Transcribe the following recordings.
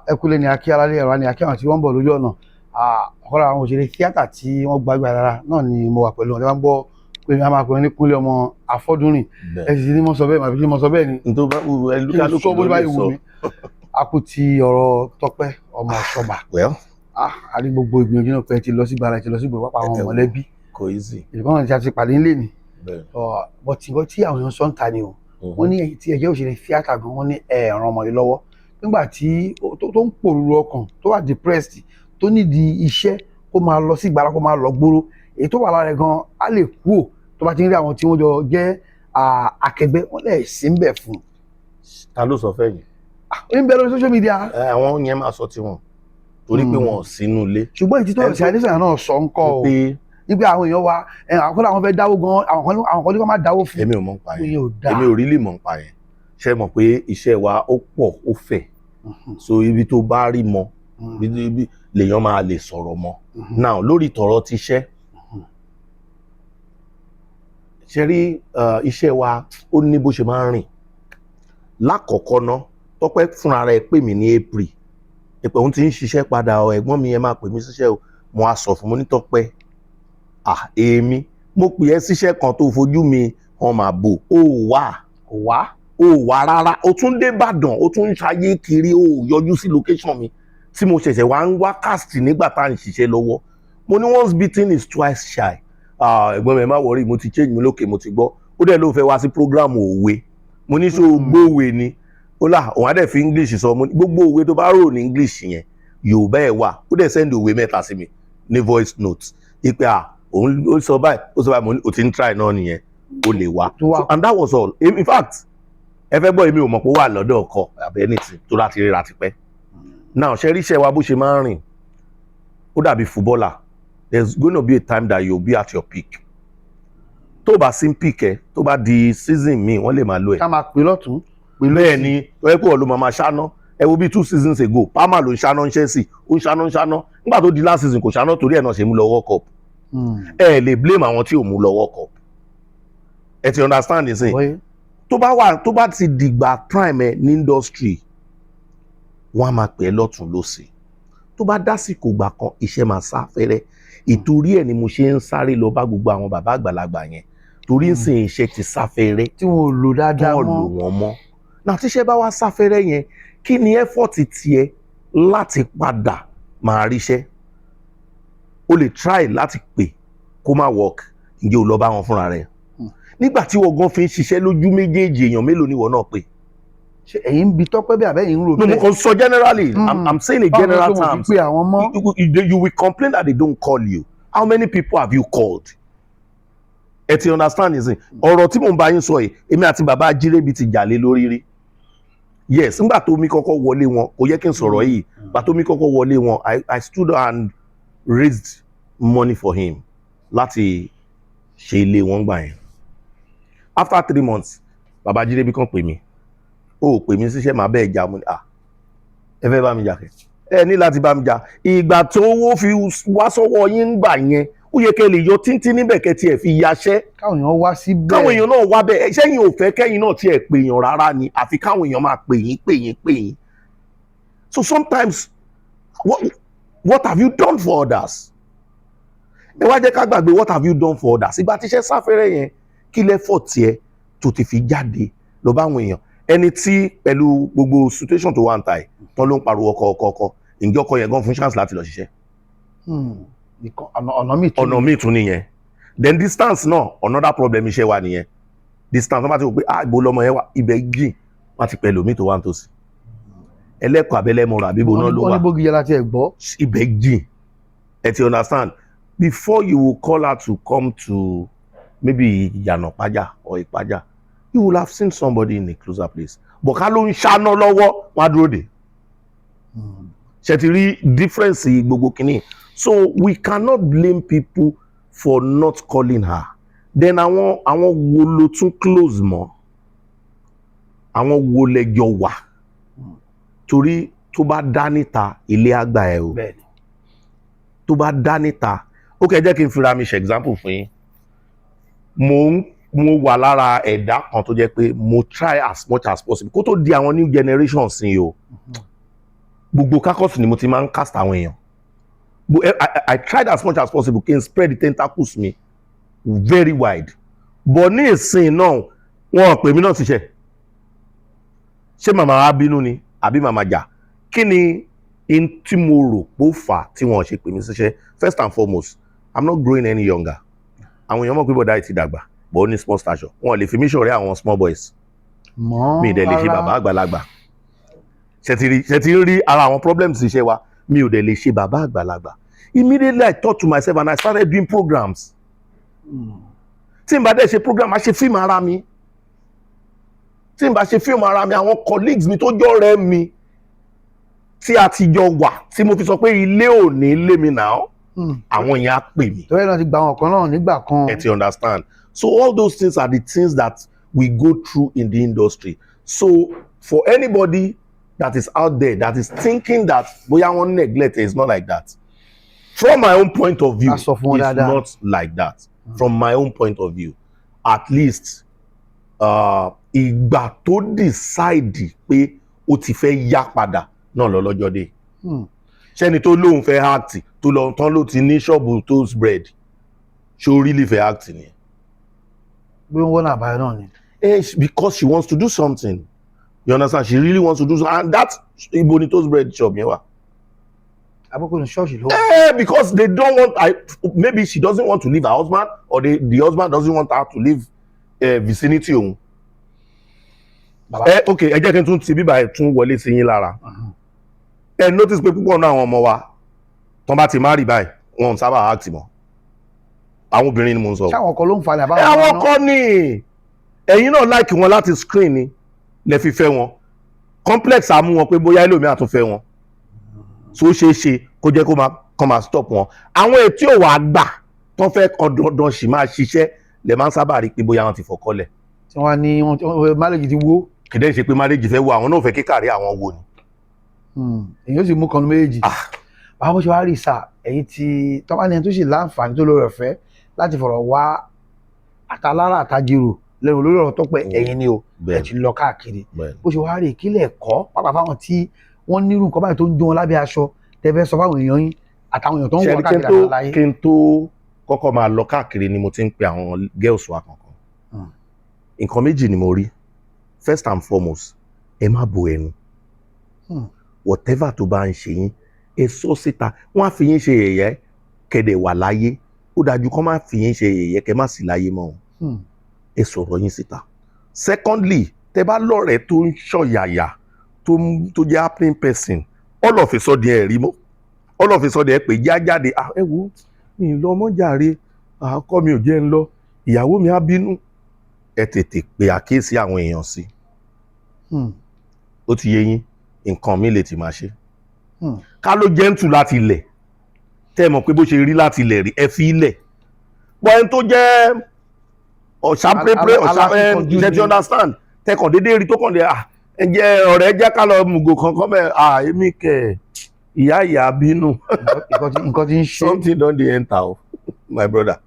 ẹ kúlé ní akí alálẹ́ ẹ̀rọ ní akí àwọn tí wọ́n ń bọ̀ lójú ọ̀nà ọ̀kọ́ra àwọn òṣèré tíátà tí wọ́n gbàgbé ara náà ni mo wà pẹ̀lú wọn tí wọ́n gbọ́ pé a máa pè wọ́n ní Kunle ọmọ Afọ́dúnrìn ẹ sì ní mo sọ bẹ́ẹ̀ màbí kí mo sọ bẹ́ẹ̀ ni kí n sọ bó bá wù mí akú ti ọ̀rọ̀ Tope ọmọ Osoba a rí gbogbo ìgbìyànjú náà pé ti lọ sí gbàrà ti lọ sí gbòòrò pápá àwọn mọ̀lẹ́bí ìdíkọ́nà tí a ti pàdé nílé ni bọ́tí tí àwọn èèyàn sọ ń ta ni o wọ́n ní èyí tí ẹ̀jẹ̀ òṣèré tíátà gan wọ́n ní ẹ̀ràn ọmọ yìí lọ́wọ́ nígbà tí tó ń pòrúurú ọkàn tó wà depressed tó nídìí iṣẹ́ kó máa lọ sí ìgbàlá kó máa lọ gbóró èyí tó wà lára ẹ̀ gan á lè kú ò tó bá ti ń rí àwọn tí wọ́n jọ jẹ́ akẹgbẹ́ wọ́n lè sí ń bẹ̀ fún un. Ta ló sọ fẹ́ yìí? ó ń bẹ lórí social media. Àwọn yẹn máa sọ tiwọn torí pé wọn ò sínú ilé. ṣùgbọ́n ìtítọ́ ọ̀sẹ̀ àdéṣà náà sọ ń kọ́ o nígbà àwọn èèyàn wa àwọn kọ́lá àwọn fẹ́ dáwó gan àwọn kan ní kó má dáwó fún. Èmi ò mọ̀ ń pa yẹn èmi ò rí lè mọ̀ ń pa yẹn ṣe mọ̀ pé iṣẹ́ wa ó pọ̀ ó fẹ̀ so ibi tó bá rí mọ lèèyàn máa lè sọ̀rọ̀ mọ́ now lórí tọ̀rọ̀ ti ṣẹ́ ṣe rí iṣẹ́ wa ó ní bó ṣe máa ń rìn lákọ̀ọ́kọ́ ná Tope fúnra rẹ̀ pè mí ní April ìpè òun ti ń ṣiṣẹ́ padà ẹ̀gbọ́n mi ẹ máa pè mí síṣẹ́ o mo á sọ fún mo ní Tope èmi mo pè ẹ́ síṣẹ́ kan tó fojú mi hàn máa bò ó wá rárá ó tún dé Ìbàdàn ó tún ń ṣayé kiri ó yọjú sí location mi tí mo ṣẹ̀ṣẹ̀ wá ń wá cast nígbà tá à ń ṣiṣẹ́ lọ́wọ́ mo ní once beaten is twice shy ẹ̀gbọ́n mi ẹ má wọrí mo ti change mi lókè mo ti gbọ́ ó dẹ̀ ló fẹ́ wá sí program òwe mo ní so gbóòwe ni ó là òun á dẹ̀ fi English sọ mo ní gbogbo òwe tó bá rò ní English yẹn Yorùbá ẹ̀ wà ó dẹ̀ send òwe mẹ́ta sí mi ní voice note ipe òun ó sọ báyìí mo ní o ti ń try náà nìyẹn o lè wá and that was all in fact ẹ fẹ́ gbọ́ èmi ò mọ̀ pé ó wà lọ́dọ̀ ọkọ àbí anything tó láti ríra tipẹ́ now ṣe ríṣẹ́ wa bó ṣe máa ń rìn ó dàbí footballer there's going to be a time that you'll be at your peak tó bá sí peak ẹ tó bá di season míì wọ́n lè máa lo ẹ̀. ká máa pè lọ́tún pè lọ́sì. bẹ́ẹ̀ ni ẹ pé ọ̀lọ́ máa ṣáná ẹ wo bí 2 seasons ago Palmer ló ń ṣáná ń Chelsea ó ń ṣáná nígbà tó di last season kò ṣáná torí ẹ̀ náà ṣe mú lọ World Cup ẹ lè blame àwọn tí ò mú lọ World Cup ẹ ti understand the thing tó bá ti dìgbà prime ẹ ní industry wọ́n á máa pè é lọ́tún lọ́sì tó bá dásìkò gbà kan iṣẹ́ máa sá fẹ́rẹ́ ìtorí ẹ̀ ni mo ṣe ń sáré lọ bá gbogbo àwọn bàbá àgbàlagbà yẹn torí ń sìn iṣẹ́ ti sá fẹ́rẹ́ tí wọn ò lò dáadáa mọ́ tí wọn lò wọ́n mọ́ náà tíṣẹ́ bá wá sá fẹ́rẹ́ yẹn kí ni effort tiẹ̀ láti padà máa ríṣẹ́ o lè try láti pè kó má work ǹjẹ́ o lọ bá wọn fúnra rẹ̀ nígbà tí wọ́n gan fi ń ṣiṣẹ́ lójú méjèèjì èèyàn mélòó ni wọ́n náà pè. ṣe ẹ̀yin ń bi Tope bí abẹ́yìn ń rò bẹ́ẹ̀. no mo kàn sọ generally I'm saying a general terms you will complain that they don't call you how many people have you called ẹ ti understand nsìn ọ̀rọ̀ tí mò ń bá yín sọ yìí èmi àti bàbá Ajírébi ti jà lé lórí rí yes nígbà tó mi kọ́kọ́ wọlé wọn kò yẹ kí n sọ̀rọ̀ yìí nígbà tó mi kọ́kọ́ wọlé wọn I stood and raised money for him láti ṣe ilé wọn gbà yẹn after 3 months bàbá Ajírébi kan pè mí ó pè mí síṣẹ́ màá bẹ́ẹ̀ jà mo ní ẹ fẹ́ bá mi jà kẹ́ ẹ ní láti bá mi jà ìgbà tó owó fi wá sọ́wọ́ yín gbà yẹn ó yẹ kẹ́ lè yọ tíntín níbẹ̀ kẹ́ tiẹ̀ fi yaṣẹ́ káwọn èèyàn wá síbẹ̀ káwọn èèyàn náà wá bẹ́ẹ̀ ṣẹ́yìn ò fẹ́ kẹ́yìn náà tiẹ̀ pèèyàn rárá ni àfi káwọn èèyàn máa pè yín so sometimes what have you done for others ẹ wá jẹ́ ká gbàgbé what have you done for others ìgbà tíṣẹ́ sáfẹ́rẹ́ yẹn kí lẹ́fọ̀ tiẹ̀ tó ti fi jáde lọ bá àwọn èèyàn ẹni tí pẹ̀lú gbogbo situation tó wà ń ta ẹ̀ tán ló ń pariwo ọkọ̀ ǹjẹ́ ọkọ̀ yẹn gan fún chance láti lọ ṣiṣẹ́. ọ̀nà míì tún nìyẹn then distance náà another problem iṣẹ́ wa nìyẹn distance wọ́n bá ti wò pé ìbò lọmọ yẹn wà ibẹ̀ jìn wọ́n ti pẹ̀lú omi tó wà ń tòsí ẹlẹ́kọ̀ọ́ abẹ́lẹ́mọ̀ràn àbíbo náà ló wà ibẹ̀ jìn ẹ ti understand before you will call her to come to maybe Ìyànàpájà or Ìpájà you will have seen somebody in a closer place but ká ló ń ṣáná lọ́wọ́ wọ́n á dúró dè ṣe ti rí difference gbogbo kìíní so we cannot blame people for not calling her then àwọn wo ló tún close mọ́ àwọn wo lẹ́jọ́ wà torí tó bá dá níta ilé àgbà ẹ̀ o tó bá dá níta ó kẹ́ jẹ́ kí n fira mi ṣe example fún yín mo wà lára ẹ̀dá kan tó jẹ́ pé mo try as much as possible kó tó di àwọn new generation sí o gbogbo kákọ́sì ni mo ti máa ń cast àwọn èèyàn. I tried as much as possible kí n spread the tentacles mi very wide, but ní ìsìn náà wọn pè mí náà ṣiṣẹ́. Ṣé màmá wa bínú ni àbí màmá jà? Kí ni in tí mo rò pé ó fà tí wọn ṣe pè mí ṣiṣẹ́? First and foremost, I'm not growing any younger. Àwọn èèyàn mọ̀ pé bọ́dá ti dàgbà, but ó ní small stature. Wọn lè fi mí ṣọ̀rẹ́ àwọn small boys. Mi ì dẹ̀ lè ṣe bàbá àgbàlagbà. Ṣé ti rí ara àwọn problems iṣẹ́ wa? Mi ò dẹ̀ lè ṣe bàbá àgbàlagbà. Immediately I thought to myself and I started doing programs. Tí n bá dẹ̀ ṣe program, a ṣe fíìmù ara mi. Tí n bá ṣe fíìmù ara mi, àwọn colleagues mi tó jọ rẹ́ mi tí a ti jọ wà tí mo fi sọ pé ilé ò ní lé mi náà. Àwọn yẹn á pè mí. Torí náà ti gba àwọn kan náà nígbà kan. Ẹ ti understand. So all those things are the things that we go through in the industry. So for anybody that is out there that is thinking that bóyá wọ́n neglect it, it's not like that. From my own point of view, it's not like that. From my own point of view, at least ìgbà tó decide pé ó ti fẹ́ yá padà náà lọ́jọ́ dé. Ṣẹ́ni tó lóun fẹ́ act tó lọ tán ló ti ní ṣọ́ọ̀bù toast bread ṣé ó really fẹ́ act ni. Bí wọ́n náà báyọ̀ náà ni. Because she wants to do something. You understand? She really wants to do something, and that ibo ni toast bread shop yẹn wà. Aboko ni church ló. Because they don't want. Maybe she doesn't want to leave her husband, or the husband doesn't want her to leave vicinity òun. Okay, ẹ jẹ́ kí n tún ti bíbá ẹ̀ tún wọlé sí yín lára. Notice pé púpọ̀ náà àwọn ọmọ wa tán bá ti marry báyìí wọn ò sábà act mọ́. Àwọn obìnrin ni mo ń sọ. Ṣé àwọn ọkọ ló ń falẹ̀ àbáwọn ọmọ náà? Àwọn ọkọ ni ẹ̀yin náà like wọn láti screen ni lẹ fi fẹ́ wọn. Complex á mú wọn pé bóyá ẹlòmíì á tún fẹ́ wọn. So ṣe é ṣe kó jẹ́ kó máa stop wọn. Àwọn ètí ò wá gbà tán fẹ́ kan dandan sì máa ṣiṣẹ́ lè máa ń sábà rí pé bóyá wọn ti fọkọ́lẹ̀. Tí wọ́n ní marriage ti wó. Kìdẹ́ ṣe pé marriage fẹ́ wo àwọn náà fẹ́ kíkàrí àwọn wo ni. Èyí ó sì mú kan méjì. Báwo ṣe wá rí sà èyí tí tọ́mọ́ni tó sì láǹfààní tó lórí ọ̀fẹ́ láti fọ̀rọ̀ wá àtàlára àtàjèrò lẹ́nu lórí ọ̀rọ̀ Tọ́pẹ́ ẹ̀yin ni o ẹ̀ ti lọ káàkiri. Bó ṣe wá rí ìkílẹ̀ ẹ̀kọ́ pàápàá fáwọn tí wọ́n nírú nǹkan báyìí tó ń jó wọn lábẹ́ aṣọ tẹ́fẹ́ sọ fáwọn èèyàn yín àtàwọn èèyàn tó ń wọ káàkiri àgbáláyé. Kí n tó kọ́kọ́ máa lọ káàkiri ni mo ti ń pe àwọn girls wa kankan. Nǹkan méjì ni mo rí. First and foremost, ẹ má bo ẹnu. Whatever tó bá ń ṣe yín, ẹ sọ síta. Wọ́n á fi yín ṣe yẹ̀yẹ́ kẹ̀dẹ̀ wà láyé. Ó dájú kọ́ máa fi yín ṣe yẹ̀yẹ́ kẹ́ má sí láyé mọ́. Ẹ sọ̀rọ̀ yín síta. Secondly, tẹ bá lọ́rẹ̀ẹ́ tó ń ṣọ̀yàyà tó jẹ́ happening person, all of a sudden ẹ̀ rí mọ́. All of a sudden ẹ pè jáde. Ẹ wo mi ì lọ ọmọ jàre, ọkọ mi ò jẹ́ ń lọ, ìyàwó mi á bínú. Ẹ tètè pe àkíyèsí àwọn èèyàn sí. Ó ti yé yín, nǹkan mi lè ti máa ṣe. Ká ló gentle láti ilẹ̀, tẹ́ ẹ mọ̀ pé bó ṣe rí láti ilẹ̀ rí ẹ fi ilẹ̀. Pọ̀ ẹni tó jẹ́ ọ̀ṣàpẹ́pẹ́ ṣe ti understand, tẹ́kàn déédéé rí tó kàn dé ẹ̀jẹ̀ ọ̀rẹ́ jẹ́ ká lọ mùgò kankan bẹ́ẹ̀ èmi kẹ̀ ìyá bínú. Nǹkan tí ń ṣe. Something don dey enter o my brother,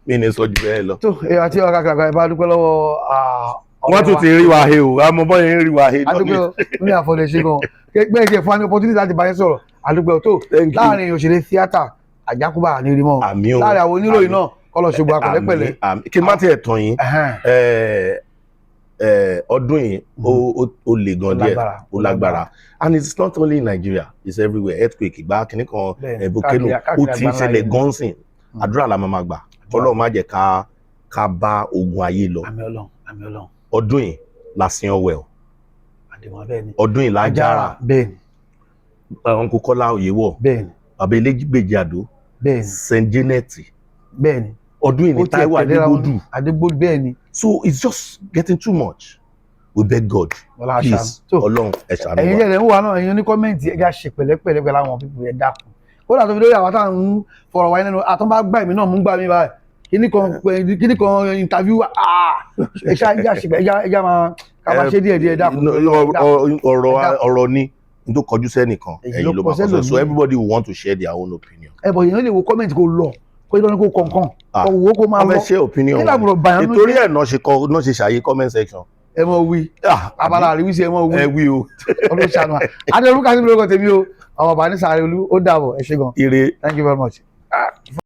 mi ní sọ jù bẹ́ẹ̀ lọ. Tó àti ọ̀gá kàkà ìbá dúpẹ́ lọ́wọ́ wọ́n tún ti rí wa he o, àmọ́ bọ́ yẹn ń rí wa he. Adúpẹ́ ní àfọ̀dẹ̀ ṣe gan bẹ́ẹ̀ ṣe fún wa ní opportunity láti bá yẹn sọ̀rọ̀. Adúpẹ́ tó láàrin òṣèré tíátà àjákùbà ní rímọ́ láàrin àwọn oníròyìn náà kọ́lọ̀ ṣùgbọ́n àpẹ̀lẹ́pẹ̀lẹ́. Kí n má tiẹ̀ tàn yín ọdún yìí ó le gan díẹ̀, ó lágbára, and it's not only in Nigeria, it's everywhere. Earthquake ìgbà kìíní kan volcano ó ti ń ṣẹlẹ̀ gan sìn. Àdúrà la máa gbà Ọlọ́run má jẹ́ ká bá ogun ayé lọ. Àmín Ọlọ́run. Ọdún yìí la sin ọwẹ́ o, ọdún yìí la jára, Uncle Kọ́lá Oyèwọ̀, bàbá Eléjìgbèjì Àdó, Saint Janet, ọdún yìí ni Táíwò Adégbòdù. Bẹ́ẹ̀ni. So it's just getting too much. We beg God, please, Ọlọ́run ẹ ṣàánú wa. Ẹ̀yin jẹ́ ẹ̀rọ wà náà, ẹ̀yin ní kọ́mẹ́ǹtì ẹ̀gá ṣe pẹ̀lẹ́pẹ̀lẹ́ pẹ̀lú àwọn pípọ̀ ẹ̀ dákun. Ó dà tó fi lórí àwọn táwọn ń fọ̀rọ̀ wáyé lẹ́nu àtúnbá gbà mí náà mú gbà mí báyìí. Kíní kan interview ẹja máa ká ṣe díẹ̀ dákun. Ọ̀rọ̀ ni n tó kọjú sẹ́nìkan ẹ̀yin ló máa kọ so everybody will want to share their own opinion. Bọ̀ yẹn lè wo comment kó lọ kó ìlọrin kó kọ̀ọ̀kan kó wo kó máa lọ. Wọ́n fẹ́ share opinion wọn nítorí ẹ̀ náà ṣe ṣàyè comment section ẹ mọ̀ wí abala àríwísí ẹ mọ̀ wí ẹ wí o. ọdún ṣàánú adé olúkà sí mi lórúkọ tèmi o ọmọ bàbá ní sàárè olú ó dàbọ̀ ẹ ṣé gan. ire. Thank you very much.